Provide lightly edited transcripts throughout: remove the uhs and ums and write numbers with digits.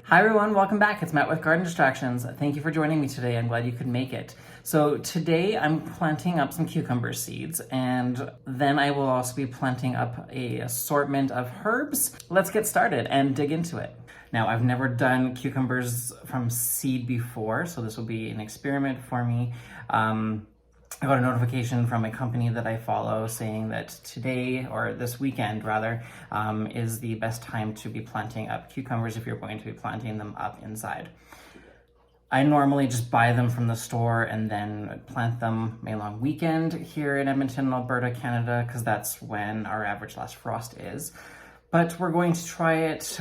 Hi everyone, welcome back. It's Matt with Garden Distractions. Thank you for joining me today. I'm glad you could make it. So today I'm planting up some cucumber seeds, and then I will also be planting up a assortment of herbs. Let's get started and dig into it. Now, I've never done cucumbers from seed before, so this will be an experiment for me. I got a notification from a company that I follow saying that today, or this weekend rather, is the best time to be planting up cucumbers if you're going to be planting them up inside. I normally just buy them from the store and then plant them May long weekend here in Edmonton, Alberta, Canada, because that's when our average last frost is. But we're going to try it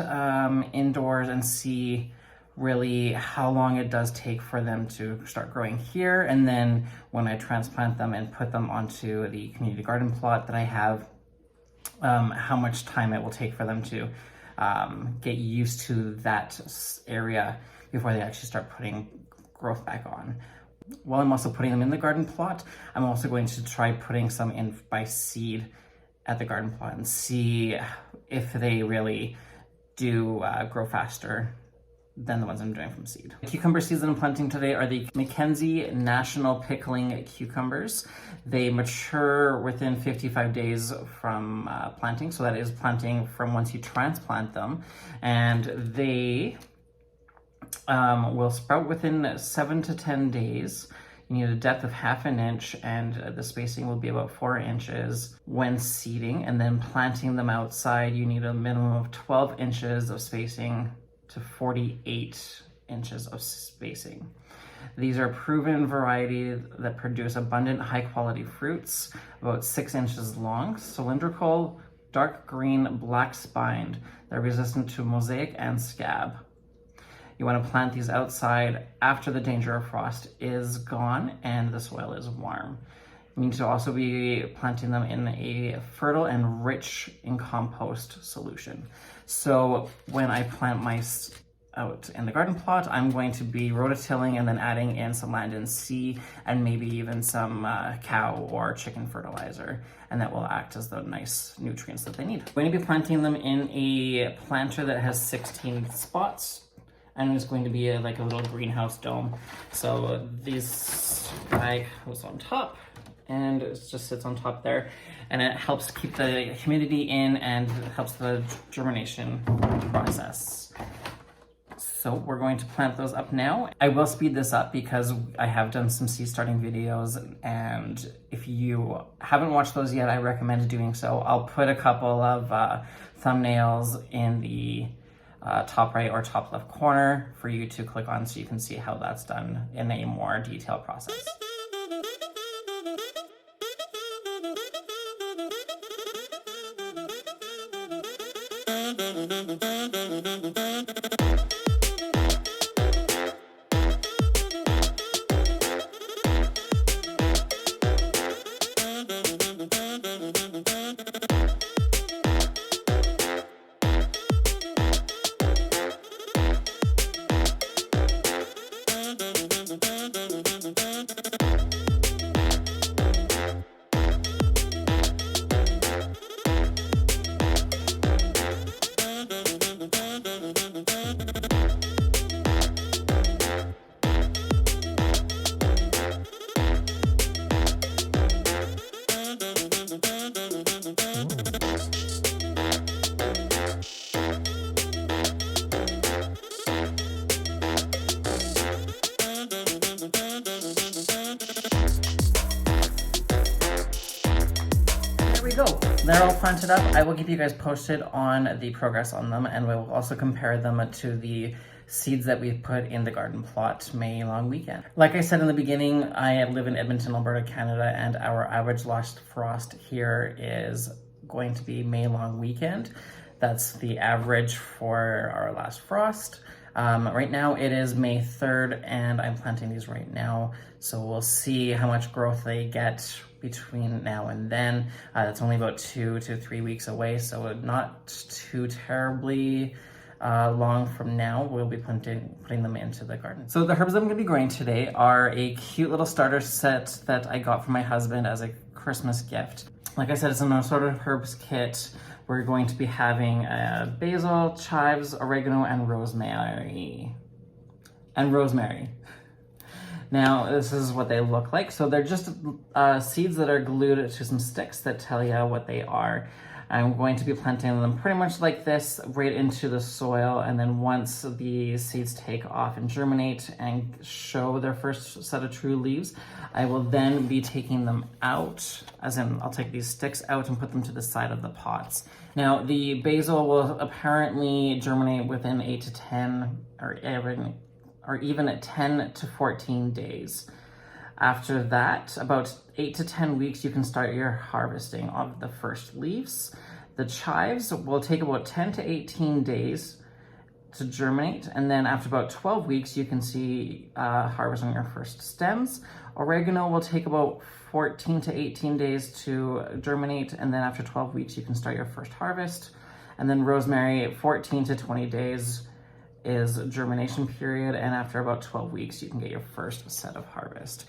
indoors and see really how long it does take for them to start growing here. And then when I transplant them and put them onto the community garden plot that I have, how much time it will take for them to get used to that area before they actually start putting growth back on. While I'm also putting them in the garden plot, I'm also going to try putting some in by seed at the garden plot and see if they really do grow faster than the ones I'm doing from seed. The cucumber seeds that I'm planting today are the Mackenzie National Pickling Cucumbers. They mature within 55 days from planting, so that is planting from once you transplant them, and they will sprout within 7 to 10 days. You need a depth of 1/2 inch, and the spacing will be about 4 inches when seeding, and then planting them outside you need a minimum of 12 inches of spacing to 48 inches of spacing. These are proven varieties that produce abundant high quality fruits, about 6 inches long, cylindrical, dark green, black spined. They're resistant to mosaic and scab. You want to plant these outside after the danger of frost is gone and the soil is warm. You need to also be planting them in a fertile and rich in compost solution. So when I plant my out in the garden plot, I'm going to be rototilling and then adding in some Land and Sea and maybe even some cow or chicken fertilizer, and that will act as the nice nutrients that they need. I'm going to be planting them in a planter that has 16 spots, and it's going to be like a little greenhouse dome. So this guy goes on top, and it just sits on top there, and it helps keep the humidity in and helps the germination process. So we're going to plant those up now. I will speed this up because I have done some seed starting videos, and if you haven't watched those yet, I recommend doing so. I'll put a couple of thumbnails in the top right or top left corner for you to click on so you can see how that's done in a more detailed process. Go. They're all planted up. I will keep you guys posted on the progress on them, and we will also compare them to the seeds that we've put in the garden plot May long weekend. Like I said in the beginning, I live in Edmonton, Alberta, Canada, and our average last frost here is going to be May long weekend. That's the average for our last frost. Right now it is May 3rd, and I'm planting these right now, so we'll see how much growth they get between now and then. That's only about 2 to 3 weeks away, so not too terribly long from now. We'll be putting them into the garden. So the herbs I'm going to be growing today are a cute little starter set that I got from my husband as a Christmas gift. Like I said, it's an assorted herbs kit we're going to be having basil, chives, oregano, and rosemary. Now, this is what they look like. So they're just seeds that are glued to some sticks that tell you what they are. I'm going to be planting them pretty much like this, right into the soil, and then once the seeds take off and germinate and show their first set of true leaves, I will then be taking them out, as in I'll take these sticks out and put them to the side of the pots. Now, the basil will apparently germinate within 8 to 10, or even at 10 to 14 days. After that, about 8 to 10 weeks, you can start your harvesting of the first leaves. The chives will take about 10 to 18 days to germinate, and then after about 12 weeks, you can see harvesting your first stems. Oregano will take about 14 to 18 days to germinate, and then after 12 weeks, you can start your first harvest. And then rosemary, 14 to 20 days is germination period, and after about 12 weeks you can get your first set of harvest.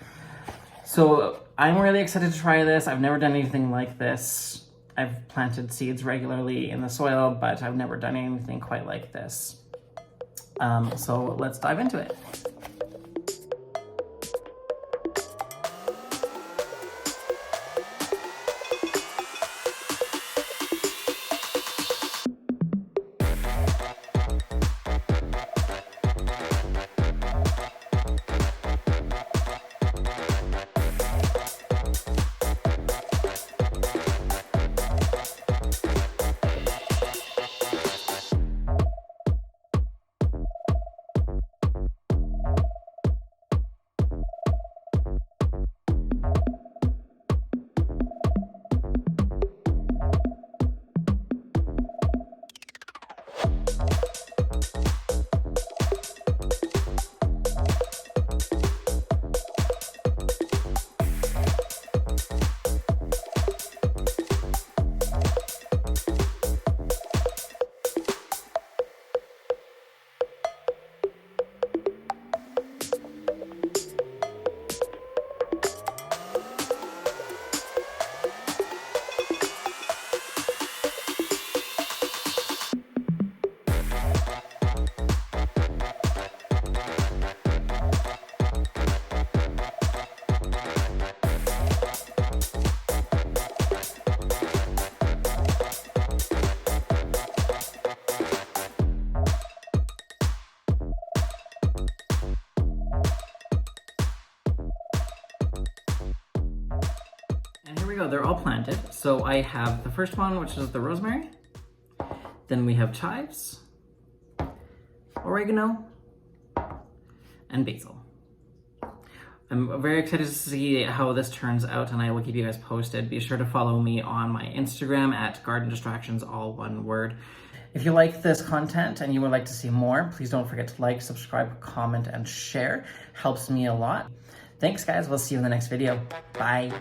So I'm really excited to try this. I've never done anything like this. I've planted seeds regularly in the soil, but I've never done anything quite like this. So let's dive into it. And here we go, they're all planted. So I have the first one, which is the rosemary. Then we have chives, oregano, and basil. I'm very excited to see how this turns out, and I will keep you guys posted. Be sure to follow me on my Instagram at Garden Distractions, all one word. If you like this content and you would like to see more, please don't forget to like, subscribe, comment, and share. Helps me a lot. Thanks, guys. We'll see you in the next video. Bye.